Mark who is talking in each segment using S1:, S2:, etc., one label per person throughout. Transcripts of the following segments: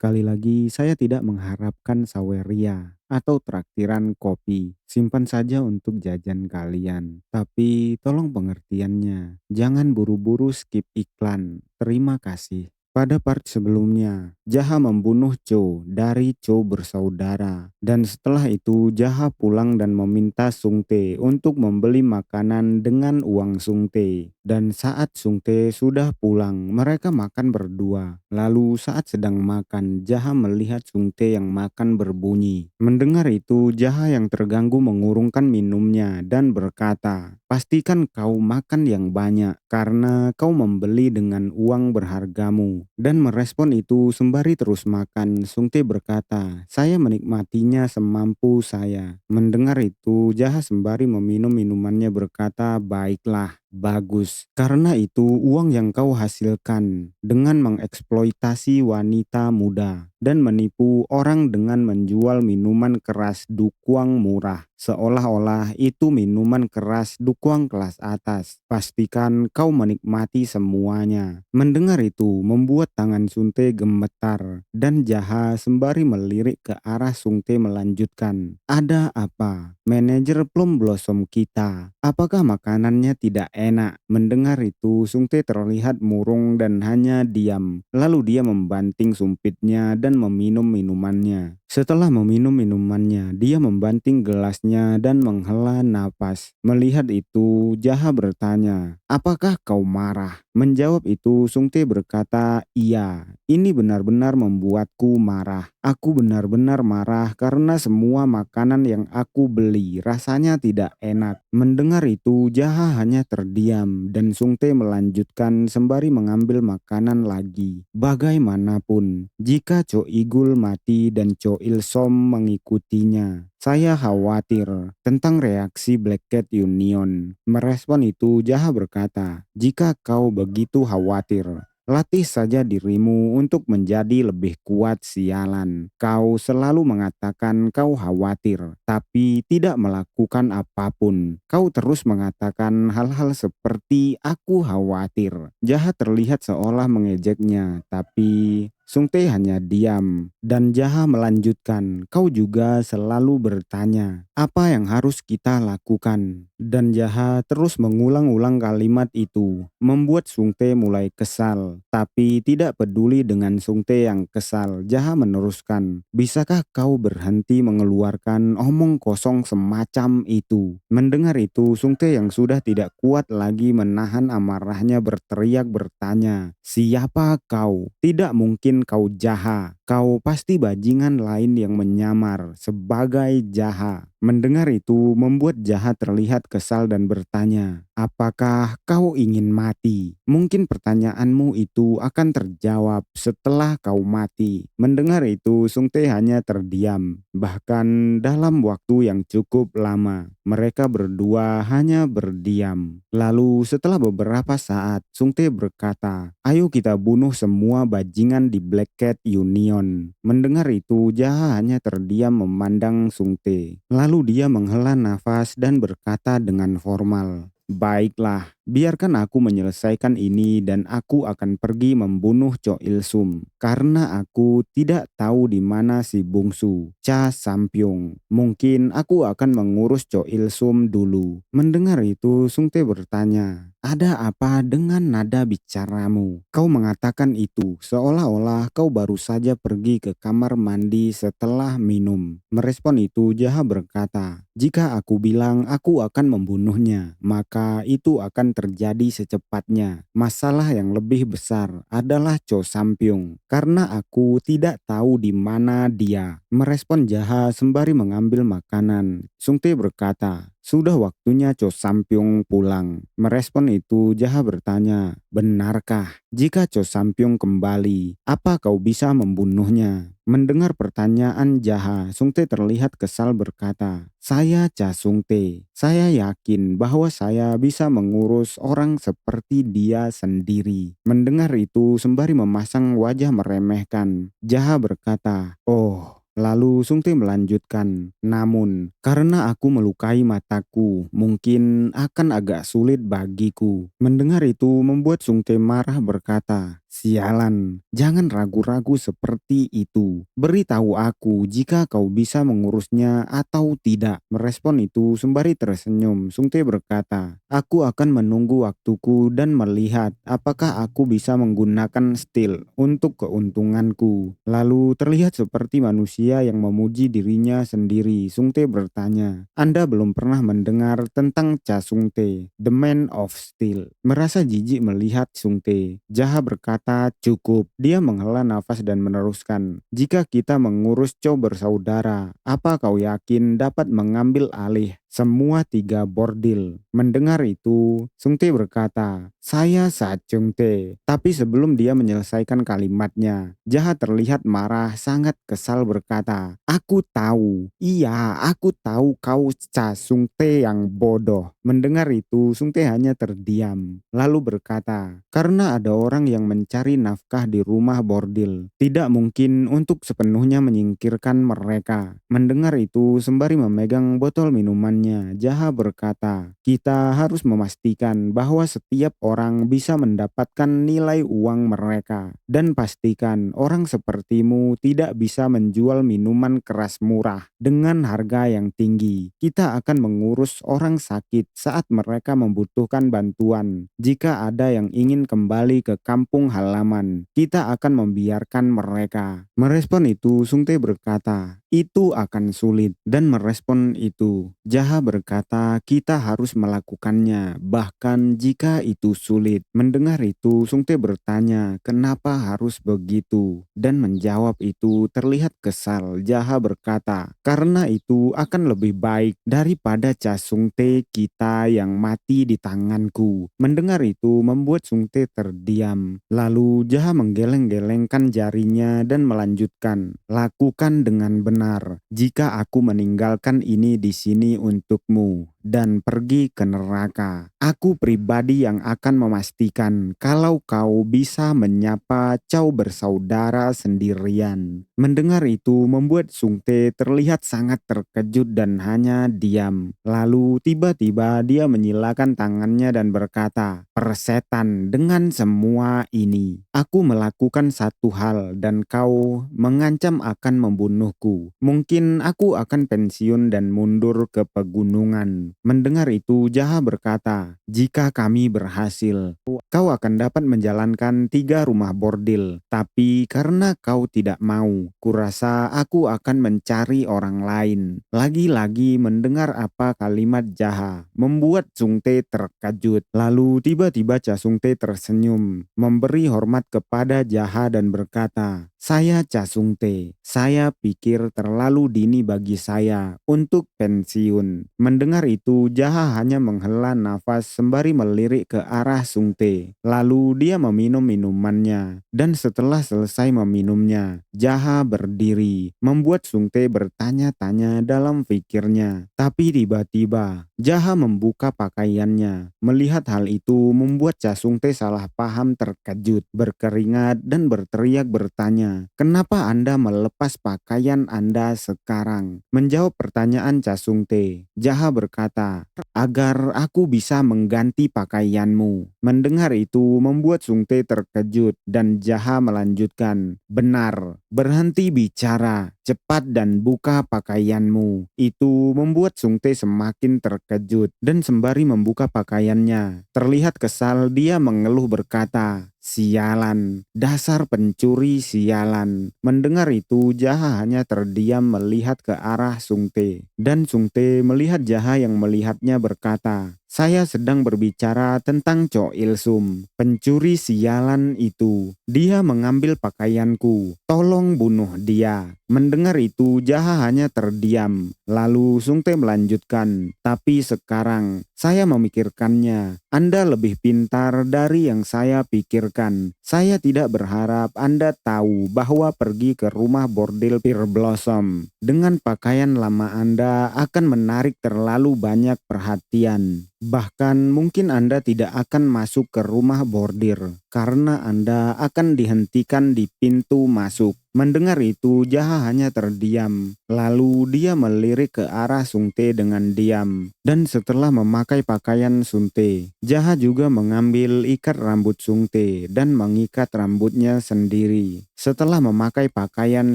S1: Sekali lagi, saya tidak mengharapkan saweria atau traktiran kopi. Simpan saja untuk jajan kalian. Tapi tolong pengertiannya. Jangan buru-buru skip iklan. Terima kasih. Pada part sebelumnya, Jaha membunuh Cho dari Cho bersaudara. Dan setelah itu Jaha pulang dan meminta Sungte untuk membeli makanan dengan uang Sungte. Dan saat Sungte sudah pulang, mereka makan berdua. Lalu saat sedang makan, Jaha melihat Sungte yang makan berbunyi. Mendengar itu, Jaha yang terganggu mengurungkan minumnya dan berkata, "Pastikan kau makan yang banyak karena kau membeli dengan uang berhargamu." Dan merespon itu sembari terus makan, Sungte berkata, "Saya menikmatinya semampu saya." Mendengar itu, Jaha sembari meminum minumannya berkata, "Baiklah. Bagus, karena itu uang yang kau hasilkan dengan mengeksploitasi wanita muda dan menipu orang dengan menjual minuman keras dukuang murah. Seolah-olah itu minuman keras dukuang kelas atas. Pastikan kau menikmati semuanya." Mendengar itu membuat tangan Sunte gemetar dan Jaha sembari melirik ke arah Sungte melanjutkan, "Ada apa? Manajer Plum Blossom kita. Apakah makanannya tidak enak?" Mendengar itu Sungte terlihat murung dan hanya diam. Lalu dia membanting sumpitnya dan meminum minumannya. Setelah meminum minumannya, dia membanting gelasnya dan menghela napas. Melihat itu, Jaha bertanya, "Apakah kau marah?" Menjawab itu, Sungte berkata, "Iya, ini benar-benar membuatku marah. Aku benar-benar marah karena semua makanan yang aku beli rasanya tidak enak." Mendengar itu, Jaha hanya terdiam dan Sungte melanjutkan sembari mengambil makanan lagi. "Bagaimanapun, jika Cho Igul mati dan Cho Ilsom mengikutinya, saya khawatir tentang reaksi Black Cat Union." Merespon itu, Jaha berkata, "Jika kau begitu khawatir, latih saja dirimu untuk menjadi lebih kuat sialan. Kau selalu mengatakan kau khawatir, tapi tidak melakukan apapun. Kau terus mengatakan hal-hal seperti aku khawatir." Jaha terlihat seolah mengejeknya, tapi Sungte hanya diam. Dan Jaha melanjutkan, "Kau juga selalu bertanya, apa yang harus kita lakukan?" Dan Jaha terus mengulang-ulang kalimat itu, membuat Sungte mulai kesal. Tapi tidak peduli dengan Sungte yang kesal, Jaha meneruskan, "Bisakah kau berhenti mengeluarkan omong kosong semacam itu?" Mendengar itu, Sungte yang sudah tidak kuat lagi menahan amarahnya berteriak bertanya, "Siapa kau? Tidak mungkin kau Jaha. Kau pasti bajingan lain yang menyamar sebagai Jaha." Mendengar itu membuat Jaha terlihat kesal dan bertanya, "Apakah kau ingin mati? Mungkin pertanyaanmu itu akan terjawab setelah kau mati." Mendengar itu Sungte hanya terdiam. Bahkan dalam waktu yang cukup lama, mereka berdua hanya berdiam. Lalu setelah beberapa saat, Sungte berkata, "Ayo kita bunuh semua bajingan di Black Cat Union." Mendengar itu Jaha hanya terdiam memandang Sungte. Lalu dia menghela nafas dan berkata dengan formal, "Baiklah, biarkan aku menyelesaikan ini dan aku akan pergi membunuh Cho Ilsum. Karena aku tidak tahu di mana si bungsu, Cha Sampyong. Mungkin aku akan mengurus Cho Ilsum dulu." Mendengar itu Sungte bertanya, "Ada apa dengan nada bicaramu? Kau mengatakan itu seolah-olah kau baru saja pergi ke kamar mandi setelah minum." Merespon itu Jaha berkata, "Jika aku bilang aku akan membunuhnya, maka itu akan terjadi secepatnya. Masalah yang lebih besar adalah Cho Sampyong, karena aku tidak tahu di mana dia." Merespon Jaha sembari mengambil makanan. Sungte berkata, "Sudah waktunya Cho Sampyong pulang." Merespon itu Jaha bertanya, "Benarkah? Jika Cho Sampyong kembali, apa kau bisa membunuhnya?" Mendengar pertanyaan Jaha, Sungte terlihat kesal berkata, "Saya Cha Sungte. Saya yakin bahwa saya bisa mengurus orang seperti dia sendiri." Mendengar itu sembari memasang wajah meremehkan, Jaha berkata, "Oh." Lalu Sungte melanjutkan, "Namun, karena aku melukai mataku, mungkin akan agak sulit bagiku." Mendengar itu membuat Sungte marah berkata, Sialan, jangan ragu-ragu seperti itu. Beritahu aku jika kau bisa mengurusnya atau tidak. Merespon itu sembari tersenyum, Sungte berkata, aku akan menunggu waktuku dan melihat apakah aku bisa menggunakan steel untuk keuntunganku. Lalu terlihat seperti manusia yang memuji dirinya sendiri. Sungte bertanya, Anda belum pernah mendengar tentang Cha Sungte, The Man of Steel. Merasa jijik melihat Sungte, Jaha berkata, cukup. Dia menghela nafas dan meneruskan, jika kita mengurus Chow bersaudara, apa kau yakin dapat mengambil alih semua 3 bordil? Mendengar itu, Sungte berkata, saya Sachung Te. Tapi sebelum dia menyelesaikan kalimatnya, Jaha terlihat marah, sangat kesal berkata, aku tahu, iya aku tahu kau Cha Sungte yang bodoh. Mendengar itu, Sungte hanya terdiam, lalu berkata, karena ada orang yang mencari nafkah di rumah bordil, tidak mungkin untuk sepenuhnya menyingkirkan mereka. Mendengar itu, sembari memegang botol minumannya, Jaha berkata, kita harus memastikan bahwa setiap orang bisa mendapatkan nilai uang mereka, dan pastikan orang sepertimu tidak bisa menjual minuman keras murah dengan harga yang tinggi. Kita akan mengurus orang sakit saat mereka membutuhkan bantuan. Jika ada yang ingin kembali ke kampung halaman, kita akan membiarkan mereka. Merespon itu, Sungte berkata, itu akan sulit. Dan merespon itu, Jaha berkata, kita harus melakukannya, bahkan jika itu sulit. Mendengar itu, Sungte bertanya, kenapa harus begitu? Dan menjawab itu terlihat kesal. Jaha berkata, karena itu akan lebih baik daripada Cha Sungte kita yang mati di tanganku. Mendengar itu membuat Sungte terdiam. Lalu Jaha menggeleng-gelengkan jarinya dan melanjutkan, lakukan dengan benar. Jika aku meninggalkan ini di sini untukmu dan pergi ke neraka, aku pribadi yang akan memastikan kalau kau bisa menyapa Chow bersaudara sendirian. Mendengar itu membuat Sungte terlihat sangat terkejut dan hanya diam. Lalu tiba-tiba dia menyilakan tangannya dan berkata, persetan, dengan semua ini, aku melakukan satu hal dan kau mengancam akan membunuhku. Mungkin aku akan pensiun dan mundur ke pegunungan. Mendengar itu, Jaha berkata, jika kami berhasil, kau akan dapat menjalankan 3 rumah bordil. Tapi karena kau tidak mau, kurasa aku akan mencari orang lain. Lagi-lagi mendengar apa kalimat Jaha membuat Sungte terkejut. Lalu tiba-tiba Cha Sungte tersenyum, memberi hormat kepada Jaha dan berkata, saya Cha Sungte, saya pikir terlalu dini bagi saya untuk pensiun. Mendengar itu, Jaha hanya menghela nafas sembari melirik ke arah Sungte. Lalu dia meminum minumannya, dan setelah selesai meminumnya, Jaha berdiri, membuat Sungte bertanya-tanya dalam pikirnya. Tapi tiba-tiba, Jaha membuka pakaiannya. Melihat hal itu membuat Cha Sungte salah paham, terkejut, berkeringat, dan berteriak bertanya, kenapa Anda melepas pakaian Anda sekarang? Menjawab pertanyaan Cha Sungte, Jaha berkata, agar aku bisa mengganti pakaianmu. Mendengar itu membuat Sungte terkejut dan Jaha melanjutkan, benar, berhenti bicara, cepat dan buka pakaianmu. Itu membuat Sungte semakin terkejut dan sembari membuka pakaiannya, terlihat kesal dia mengeluh berkata, sialan, dasar pencuri sialan. Mendengar itu, Jaha hanya terdiam melihat ke arah Sungte. Dan Sungte melihat Jaha yang melihatnya berkata, saya sedang berbicara tentang Cho Il Sum, pencuri sialan itu. Dia mengambil pakaianku. Tolong bunuh dia. Mendengar itu, Jaha hanya terdiam. Lalu Sungte melanjutkan, tapi sekarang saya memikirkannya. Anda lebih pintar dari yang saya pikirkan. Saya tidak berharap Anda tahu bahwa pergi ke rumah bordil Pearl Blossom dengan pakaian lama Anda akan menarik terlalu banyak perhatian. Bahkan mungkin Anda tidak akan masuk ke rumah bordir karena Anda akan dihentikan di pintu masuk. Mendengar itu, Jaha hanya terdiam. Lalu dia melirik ke arah Sungte dengan diam. Dan setelah memakai pakaian Sungte, Jaha juga mengambil ikat rambut Sungte dan mengikat rambutnya sendiri. Setelah memakai pakaian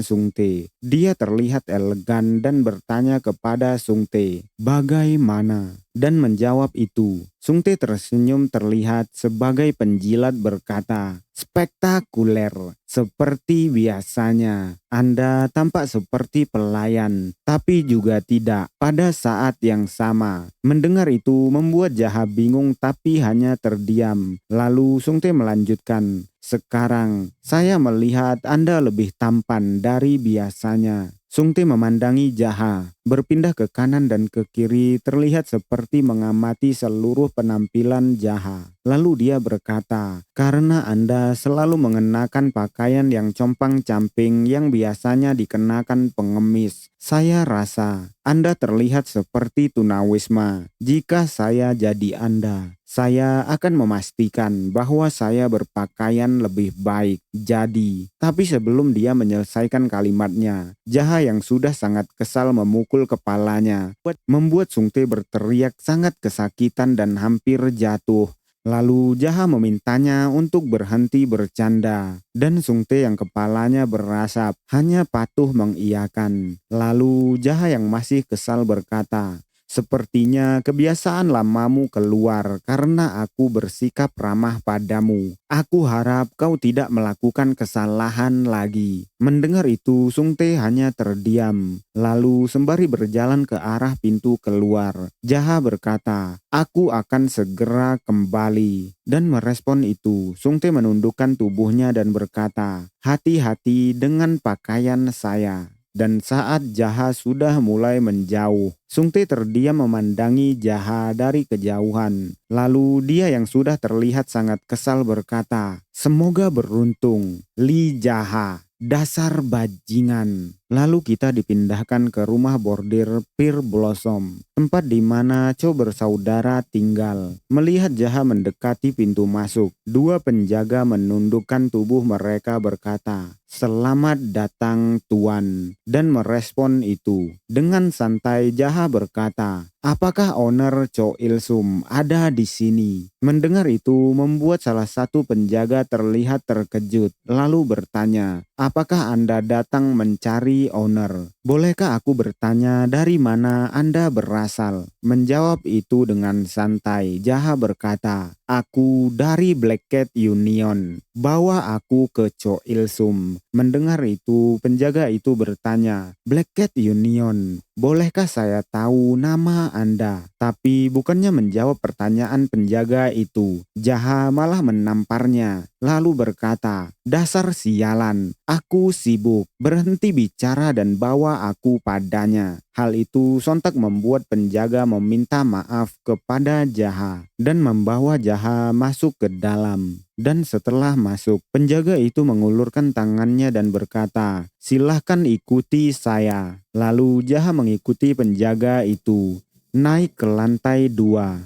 S1: Sungte, dia terlihat elegan dan bertanya kepada Sungte, "Bagaimana?" Dan menjawab itu, Sungte tersenyum terlihat sebagai penjilat berkata, "Spektakuler, seperti biasanya. Anda tampak seperti pelayan, tapi juga tidak pada saat yang sama." Mendengar itu membuat Jaha bingung tapi hanya terdiam. Lalu Sungte melanjutkan, "Sekarang saya melihat Anda lebih tampan dari biasanya." Sungte memandangi Jaha, berpindah ke kanan dan ke kiri terlihat seperti mengamati seluruh penampilan Jaha. Lalu dia berkata, "Karena Anda selalu mengenakan pakaian yang compang-camping yang biasanya dikenakan pengemis, saya rasa Anda terlihat seperti tunawisma. Jika saya jadi Anda, saya akan memastikan bahwa saya berpakaian lebih baik. Jadi," tapi sebelum dia menyelesaikan kalimatnya, Jaha yang sudah sangat kesal memukul kepalanya, membuat Sungte berteriak sangat kesakitan dan hampir jatuh. Lalu Jaha memintanya untuk berhenti bercanda, dan Sungte yang kepalanya berasap hanya patuh mengiyakan. Lalu Jaha yang masih kesal berkata, "Sepertinya kebiasaan lamamu keluar karena aku bersikap ramah padamu. Aku harap kau tidak melakukan kesalahan lagi." Mendengar itu, Sungte hanya terdiam. Lalu sembari berjalan ke arah pintu keluar, Jaha berkata, "Aku akan segera kembali." Dan merespon itu, Sungte menundukkan tubuhnya dan berkata, "Hati-hati dengan pakaian saya." Dan saat Jaha sudah mulai menjauh, Sungte terdiam memandangi Jaha dari kejauhan. Lalu dia yang sudah terlihat sangat kesal berkata, "Semoga beruntung, Li Jaha. Dasar bajingan." Lalu kita dipindahkan ke rumah bordir Pear Blossom, tempat di mana Cho bersaudara tinggal. Melihat Jaha mendekati pintu masuk, dua penjaga menundukkan tubuh mereka berkata, "Selamat datang Tuan." Dan merespon itu, dengan santai Jaha berkata, "Apakah owner Cho Il Sum ada di sini?" Mendengar itu membuat salah satu penjaga terlihat terkejut, lalu bertanya, "Apakah Anda datang mencari owner? Bolehkah aku bertanya dari mana Anda berasal?" Menjawab itu dengan santai, Jaha berkata, "Aku dari Black Cat Union. Bawa aku ke Cho Il Sum." Mendengar itu, penjaga itu bertanya, "Black Cat Union, bolehkah saya tahu nama Anda?" Tapi bukannya menjawab pertanyaan penjaga itu, Jaha malah menamparnya. Lalu berkata, "Dasar sialan, aku sibuk. Berhenti bicara dan bawa aku padanya." Hal itu sontak membuat penjaga meminta maaf kepada Jaha dan membawa Jaha masuk ke dalam. Dan setelah masuk, penjaga itu mengulurkan tangannya dan berkata, "Silahkan ikuti saya." Lalu Jaha mengikuti penjaga itu, naik ke lantai 2.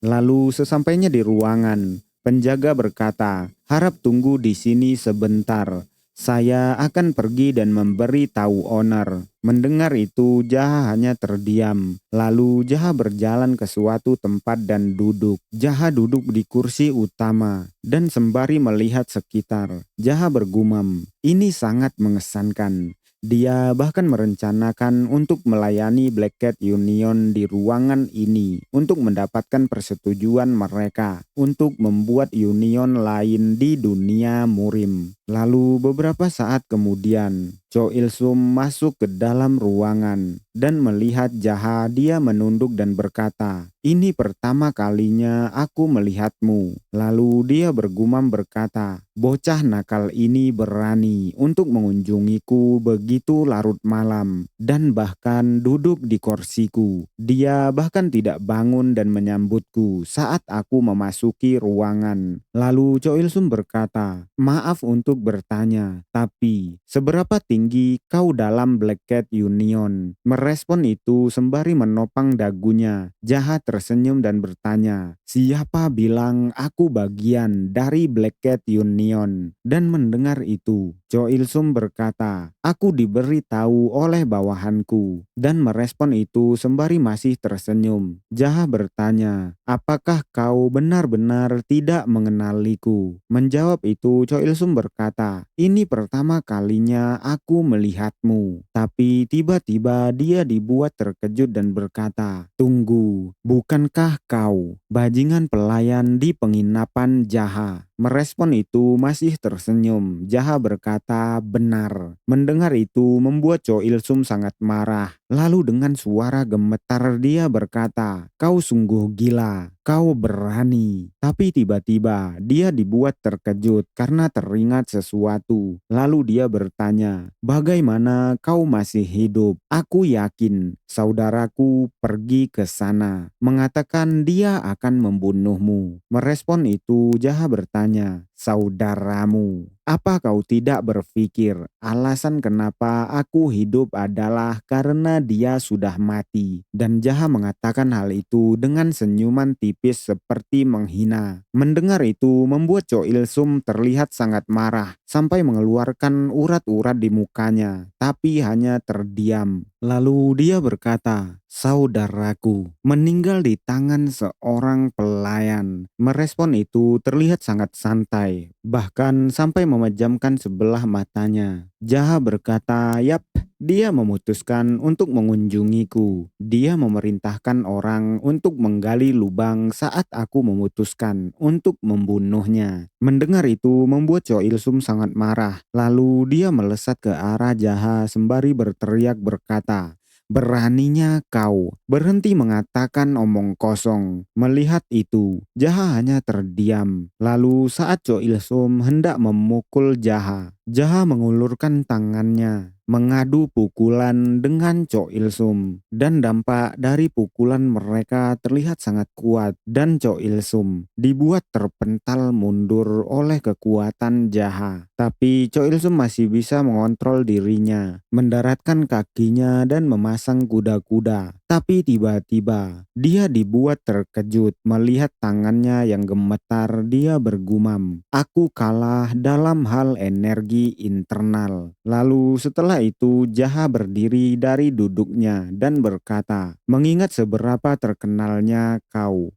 S1: Lalu sesampainya di ruangan, penjaga berkata, "Harap tunggu di sini sebentar. Saya akan pergi dan memberi tahu owner." Mendengar itu, Jaha hanya terdiam. Lalu Jaha berjalan ke suatu tempat dan duduk. Jaha duduk di kursi utama dan sembari melihat sekitar, Jaha bergumam, "Ini sangat mengesankan." Dia bahkan merencanakan untuk melayani Black Cat Union di ruangan ini untuk mendapatkan persetujuan mereka untuk membuat union lain di dunia Murim. Lalu beberapa saat kemudian, Cho Il Sum masuk ke dalam ruangan dan melihat Jaha. Dia menunduk dan berkata, "Ini pertama kalinya aku melihatmu." Lalu dia bergumam berkata, "Bocah nakal ini berani untuk mengunjungiku begitu larut malam dan bahkan duduk di kursiku. Dia bahkan tidak bangun dan menyambutku saat aku memasuki ruangan." Lalu Cho Il Sum berkata, "Maaf untuk bertanya, tapi seberapa tinggi kau dalam Black Cat Union?" Merespon itu sembari menopang dagunya, Jaha tersenyum dan bertanya, Siapa bilang aku bagian dari Black Cat Union? Dan mendengar itu, Cho Il Sum berkata, aku diberi tahu oleh bawahanku. Dan merespon itu sembari masih tersenyum. Jaha bertanya, apakah kau benar-benar tidak mengenaliku? Menjawab itu, Cho Il Sum berkata, ini pertama kalinya aku melihatmu. Tapi tiba-tiba dia dibuat terkejut dan berkata, tunggu, bukankah kau bajingan pelayan di penginapan Jaha? Merespon itu masih tersenyum. Jaha berkata, benar. Mendengar itu membuat Cho Il Sum sangat marah. Lalu dengan suara gemetar dia berkata, kau sungguh gila, kau berani. Tapi tiba-tiba dia dibuat terkejut karena teringat sesuatu. Lalu dia bertanya, bagaimana kau masih hidup? Aku yakin saudaraku pergi ke sana, mengatakan dia akan membunuhmu. Merespon itu Jaha bertanya, saudaramu, apa kau tidak berpikir alasan kenapa aku hidup adalah karena dia sudah mati? Dan Jaha mengatakan hal itu dengan senyuman tipis seperti menghina. Mendengar itu membuat Cho Il Sum terlihat sangat marah sampai mengeluarkan urat-urat di mukanya, tapi hanya terdiam. Lalu dia berkata, saudaraku meninggal di tangan seorang pelayan. Merespon itu terlihat sangat santai, bahkan sampai memejamkan sebelah matanya. Jaha berkata, yap, dia memutuskan untuk mengunjungiku. Dia memerintahkan orang untuk menggali lubang saat aku memutuskan untuk membunuhnya. Mendengar itu membuat Cho Il Sum sangat marah. Lalu dia melesat ke arah Jaha sembari berteriak berkata, beraninya kau berhenti mengatakan omong kosong. Melihat itu, Jaha hanya terdiam. Lalu saat Cho Il Sum hendak memukul Jaha, Jaha mengulurkan tangannya, mengadu pukulan dengan Cho Il Sum. Dan dampak dari pukulan mereka terlihat sangat kuat. Dan Cho Il Sum dibuat terpental mundur oleh kekuatan Jaha. Tapi Cho Il Sum masih bisa mengontrol dirinya, mendaratkan kakinya dan memasang kuda-kuda. Tapi tiba-tiba dia dibuat terkejut melihat tangannya yang gemetar. Dia bergumam, aku kalah dalam hal energi internal. Lalu setelah itu Jaha berdiri dari duduknya dan berkata, mengingat seberapa terkenalnya kau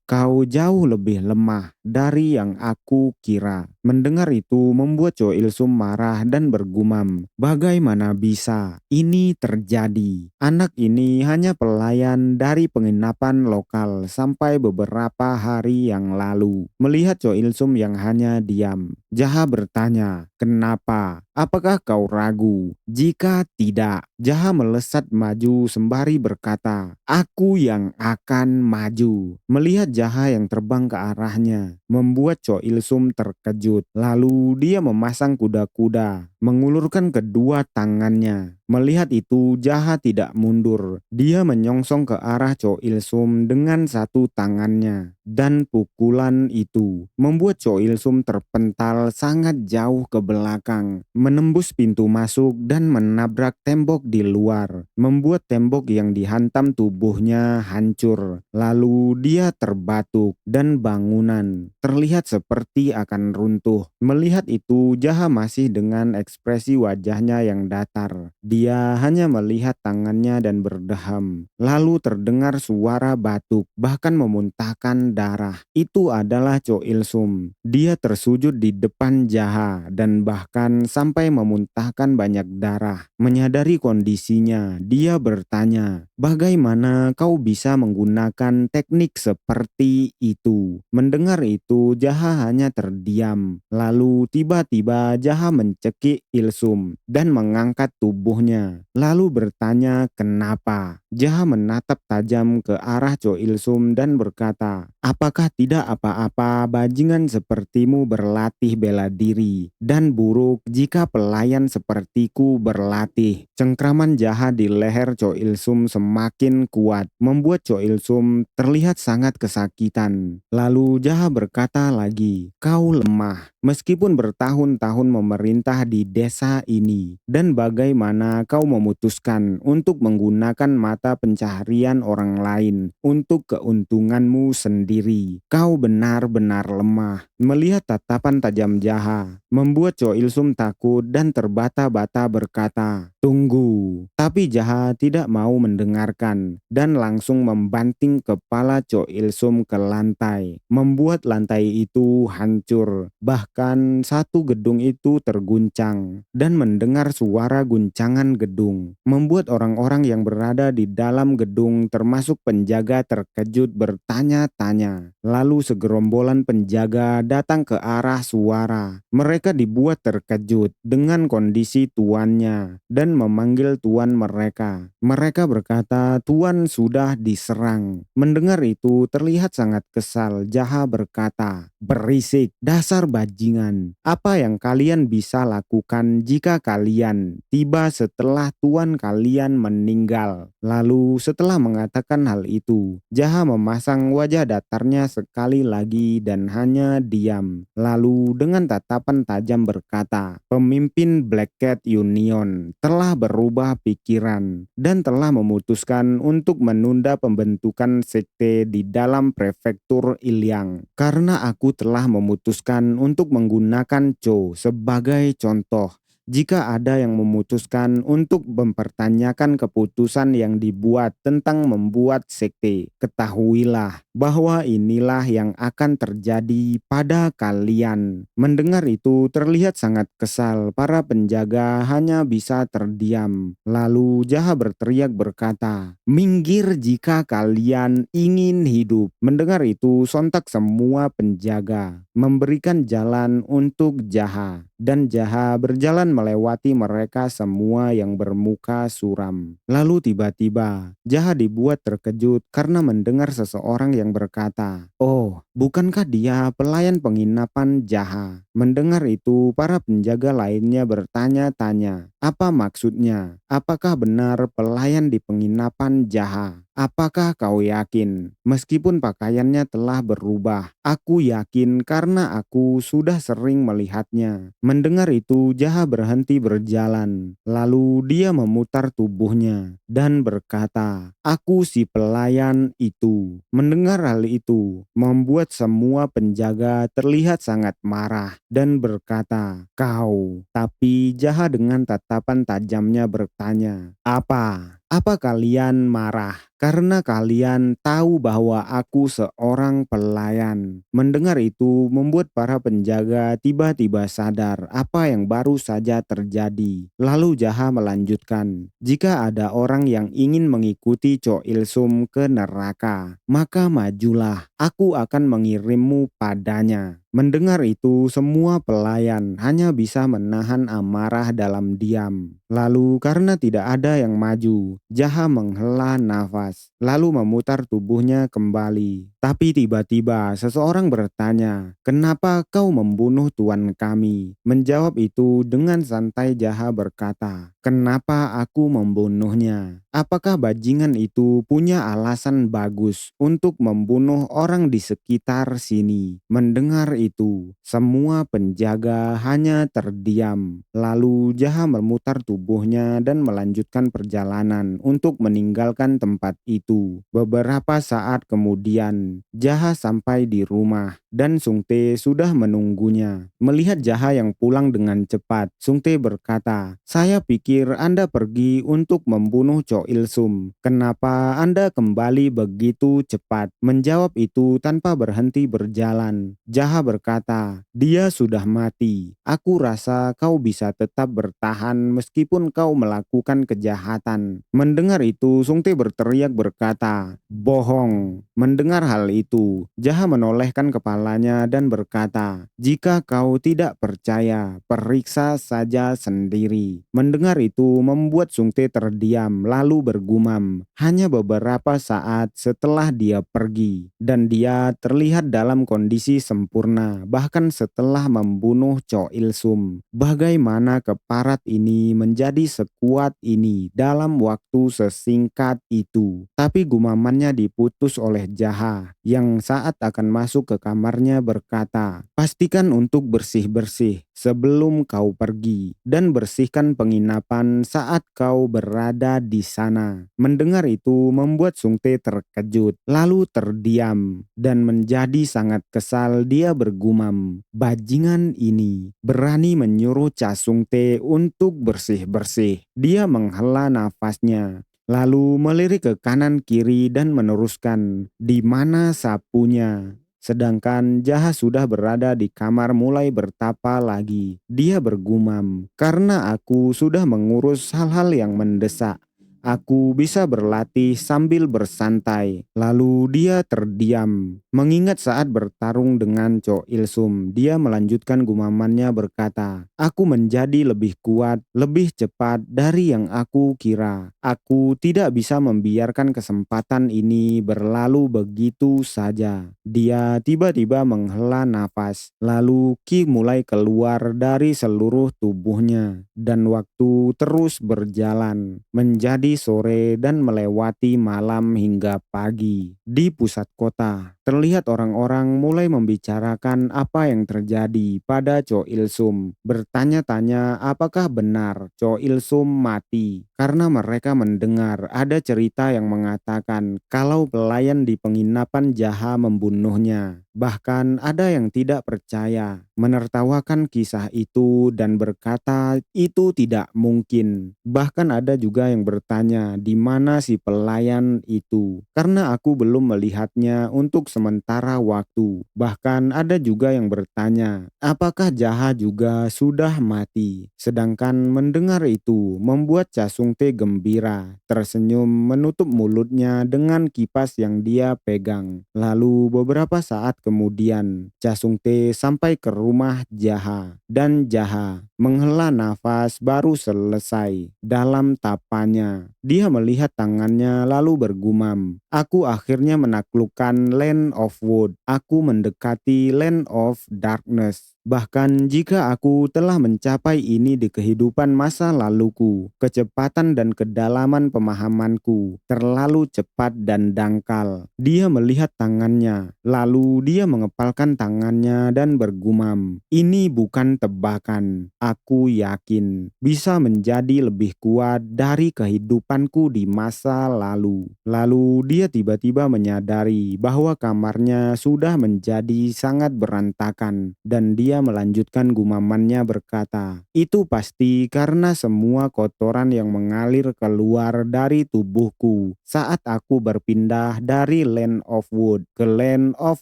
S1: jauh lebih lemah dari yang aku kira. Mendengar itu membuat Cho Il Sum marah dan bergumam, bagaimana bisa ini terjadi? Anak ini hanya pelayan dari penginapan lokal sampai beberapa hari yang lalu. Melihat Cho Il Sum yang hanya diam, Jaha bertanya, kenapa? Apakah kau ragu? Jika tidak, Jaha melesat maju sembari berkata, aku yang akan maju. Melihat Jaha yang terbang ke arahnya, membuat Cho Il Sum terkejut. Lalu dia memasang kuda-kuda, mengulurkan kedua tangannya. Melihat itu Jaha tidak mundur. Dia menyongsong ke arah Cho Il Sum dengan satu tangannya. Dan pukulan itu membuat Cho Il Sum terpental sangat jauh ke belakang, menembus pintu masuk dan menabrak tembok di luar, membuat tembok yang dihantam tubuhnya hancur. Lalu dia terbatuk dan bangunan terlihat seperti akan runtuh. Melihat itu Jaha masih dengan ekspresi wajahnya yang datar. Dia hanya melihat tangannya dan berdeham. Lalu terdengar suara batuk, bahkan memuntahkan darah. Itu adalah Cho Il Sum. Dia tersujud di depan Jaha dan bahkan sampai memuntahkan banyak darah. Menyadari kondisinya, dia bertanya, bagaimana kau bisa menggunakan teknik seperti itu? Mendengar itu Jaha hanya terdiam. Lalu tiba-tiba Jaha mencekik Il Sum dan mengangkat tubuhnya. Lalu bertanya kenapa. Jaha menatap tajam ke arah Cho Il Sum dan berkata, apakah tidak apa-apa bajingan sepertimu berlatih bela diri, dan buruk jika pelayan sepertiku berlatih. Cengkraman Jaha di leher Cho Il Sum semakin kuat, membuat Cho Il Sum terlihat sangat kesakitan. Lalu Jaha berkata lagi, kau lemah. meskipun bertahun-tahun memerintah di desa ini, dan bagaimana kau memutuskan untuk menggunakan mata pencaharian orang lain untuk keuntunganmu sendiri. Kau benar-benar lemah. Melihat tatapan tajam Jaha, membuat Cho Il-sum takut dan terbata-bata berkata, "Tunggu." Tapi Jaha tidak mau mendengarkan dan langsung membanting kepala Cho Il-sum ke lantai, membuat lantai itu hancur. Bahkan satu gedung itu terguncang, dan mendengar suara guncangan gedung, membuat orang-orang yang berada di dalam gedung termasuk penjaga terkejut bertanya-tanya. Lalu segerombolan penjaga datang ke arah suara. Mereka dibuat terkejut dengan kondisi tuannya dan memanggil tuan mereka. Mereka berkata tuan sudah diserang. Mendengar itu terlihat sangat kesal. Jaha berkata, "Berisik, dasar bajingan. Apa yang kalian bisa lakukan jika kalian tiba setelah tuan kalian meninggal?" Lalu setelah mengatakan hal itu, Jaha memasang wajah datarnya sekali lagi dan hanya diam. Lalu dengan tatapan tajam berkata, "Pemimpin Black Cat Union telah berubah pikiran dan telah memutuskan untuk menunda pembentukan sekte di dalam prefektur Iliang. Karena aku telah memutuskan untuk menggunakan Cho sebagai contoh. Jika ada yang memutuskan untuk mempertanyakan keputusan yang dibuat tentang membuat sekte, ketahuilah bahwa inilah yang akan terjadi pada kalian." Mendengar itu terlihat sangat kesal. Para penjaga hanya bisa terdiam. Lalu Jaha berteriak berkata, "Minggir jika kalian ingin hidup." Mendengar itu sontak semua penjaga memberikan jalan untuk Jaha, dan Jaha berjalan melewati mereka semua yang bermuka suram. Lalu tiba-tiba Jaha dibuat terkejut karena mendengar seseorang yang berkata, "Oh, bukankah dia pelayan penginapan Jaha?" Mendengar itu para penjaga lainnya bertanya-tanya, "Apa maksudnya? Apakah benar pelayan di penginapan Jaha? Apakah kau yakin?" Meskipun pakaiannya telah berubah, "Aku yakin karena aku sudah sering melihatnya." Mendengar itu Jaha berhenti berjalan. Lalu dia memutar tubuhnya dan berkata, "Aku si pelayan itu." Mendengar hal itu membuat semua penjaga terlihat sangat marah dan berkata, "Kau." Tapi Jaha dengan tatapan tajamnya bertanya, "Apa? Apa kalian marah karena kalian tahu bahwa aku seorang pelayan?" Mendengar itu membuat para penjaga tiba-tiba sadar apa yang baru saja terjadi. Lalu Jaha melanjutkan, "Jika ada orang yang ingin mengikuti Cho Il-sum ke neraka, maka majulah, aku akan mengirimmu padanya." Mendengar itu semua pelayan hanya bisa menahan amarah dalam diam. Lalu karena tidak ada yang maju, Jaha menghela nafas, lalu memutar tubuhnya kembali. Tapi tiba-tiba seseorang bertanya, "Kenapa kau membunuh tuan kami?" Menjawab itu dengan santai Jaha berkata, "Kenapa aku membunuhnya? Apakah bajingan itu punya alasan bagus untuk membunuh orang di sekitar sini?" Mendengar itu, semua penjaga hanya terdiam. Lalu Jaha memutar tubuhnya dan melanjutkan perjalanan untuk meninggalkan tempat itu. Beberapa saat kemudian, Jaha sampai di rumah dan Sungte sudah menunggunya. Melihat Jaha yang pulang dengan cepat, Sungte berkata, "Saya pikir Anda pergi untuk membunuh Cho Il-sum. Kenapa Anda kembali begitu cepat?" Menjawab itu tanpa berhenti berjalan, Jaha berkata, "Dia sudah mati. Aku rasa kau bisa tetap bertahan meskipun kau melakukan kejahatan." Mendengar itu Sungte berteriak berkata, "Bohong." Mendengar hal itu, Jaha menolehkan kepalanya dan berkata, "Jika kau tidak percaya, periksa saja sendiri." Mendengar itu membuat Sungte terdiam lalu bergumam. Hanya beberapa saat setelah dia pergi, dan dia terlihat dalam kondisi sempurna bahkan setelah membunuh Cho Il-sum. Bagaimana keparat ini menjadi sekuat ini dalam waktu sesingkat itu? Tapi gumamannya diputus oleh Jaha Jaha yang saat akan masuk ke kamarnya berkata, "Pastikan untuk bersih-bersih sebelum kau pergi dan bersihkan penginapan saat kau berada di sana." Mendengar itu membuat Sungte terkejut, lalu terdiam dan menjadi sangat kesal. Dia bergumam, "Bajingan ini berani menyuruh Cha Sungte untuk bersih-bersih." Dia menghela nafasnya, lalu melirik ke kanan kiri dan meneruskan, "Di mana sapunya?" Sedangkan Jaha sudah berada di kamar mulai bertapa lagi. Dia bergumam, "Karena aku sudah mengurus hal-hal yang mendesak, aku bisa berlatih sambil bersantai." Lalu dia terdiam, mengingat saat bertarung dengan Cho Il Sum. Dia melanjutkan gumamannya berkata, "Aku menjadi lebih kuat, lebih cepat dari yang aku kira. Aku tidak bisa membiarkan kesempatan ini berlalu begitu saja." Dia tiba-tiba menghela nafas, lalu ki mulai keluar dari seluruh tubuhnya, dan waktu terus berjalan menjadi sore dan melewati malam hingga pagi. Di pusat kota, terlihat orang-orang mulai membicarakan apa yang terjadi pada Cho Il Sum, bertanya-tanya apakah benar Cho Il Sum mati, karena mereka mendengar ada cerita yang mengatakan kalau pelayan di penginapan Jaha membunuhnya. Bahkan ada yang tidak percaya, menertawakan kisah itu dan berkata itu tidak mungkin. Bahkan ada juga yang bertanya di mana si pelayan itu, karena aku belum melihatnya untuk sementara waktu. Bahkan ada juga yang bertanya, apakah Jaha juga sudah mati? Sedangkan mendengar itu membuat Cha Sungte gembira, tersenyum menutup mulutnya dengan kipas yang dia pegang. Lalu beberapa saat kemudian Cha Sungte sampai ke rumah Jaha, dan Jaha menghela nafas baru selesai dalam tapanya. Dia melihat tangannya lalu bergumam, "Aku akhirnya menaklukkan Land of Wood. Aku mendekati Land of Darkness. Bahkan jika aku telah mencapai ini di kehidupan masa laluku, kecepatan dan kedalaman pemahamanku terlalu cepat dan dangkal." Dia melihat tangannya, lalu dia mengepalkan tangannya dan bergumam, "Ini bukan tebakan. Aku yakin bisa menjadi lebih kuat dari kehidupanku di masa lalu." Lalu dia tiba-tiba menyadari bahwa kamarnya sudah menjadi sangat berantakan, dan dia melanjutkan gumamannya berkata, "Itu pasti karena semua kotoran yang mengalir keluar dari tubuhku saat aku berpindah dari Land of Wood ke Land of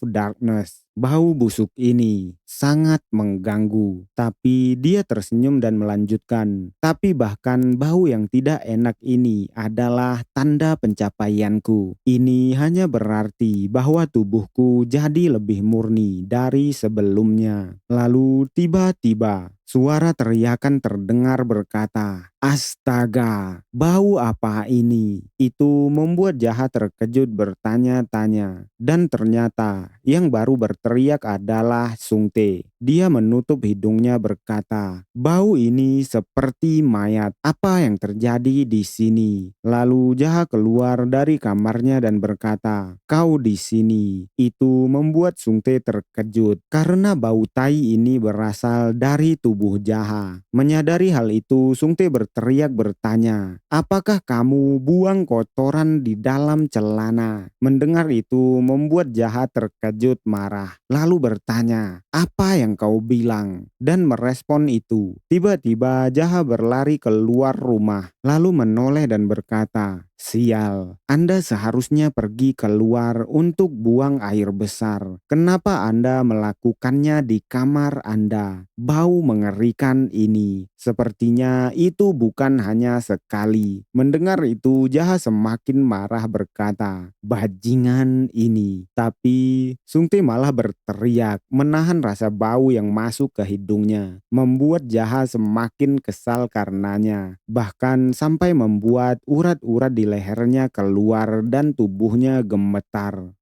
S1: Darkness. Bau busuk ini sangat mengganggu." Tapi dia tersenyum dan melanjutkan, "Tapi bahkan bau yang tidak enak ini adalah tanda pencapaianku. Ini hanya berarti bahwa tubuhku jadi lebih murni dari sebelumnya." Lalu tiba-tiba suara teriakan terdengar berkata, "Astaga, bau apa ini?" Itu membuat Jaha terkejut bertanya-tanya. Dan ternyata yang baru berteriak adalah Sungte. Dia menutup hidungnya berkata, "Bau ini seperti mayat. Apa yang terjadi di sini?" Lalu Jaha keluar dari kamarnya dan berkata, "Kau di sini." Itu membuat Sungte terkejut karena bau tai ini berasal dari tubuh Jaha. Menyadari hal itu, Sungte berteriak bertanya, "Apakah kamu buang kotoran di dalam celana?" Mendengar itu membuat Jaha terkejut marah, lalu bertanya, "Apa yang kau bilang?" Dan merespon itu, tiba-tiba Jaha berlari keluar rumah, lalu menoleh dan berkata, "Sial, Anda seharusnya pergi keluar untuk buang air besar. Kenapa Anda melakukannya di kamar Anda? Bau mengerikan ini. Sepertinya itu bukan hanya sekali." Mendengar itu, Jaha semakin marah berkata, "Bajingan ini." Tapi Sungti malah berteriak, menahan rasa bau yang masuk ke hidungnya, membuat Jaha semakin kesal karenanya. Bahkan sampai membuat urat-urat di lehernya keluar dan tubuhnya gemetar.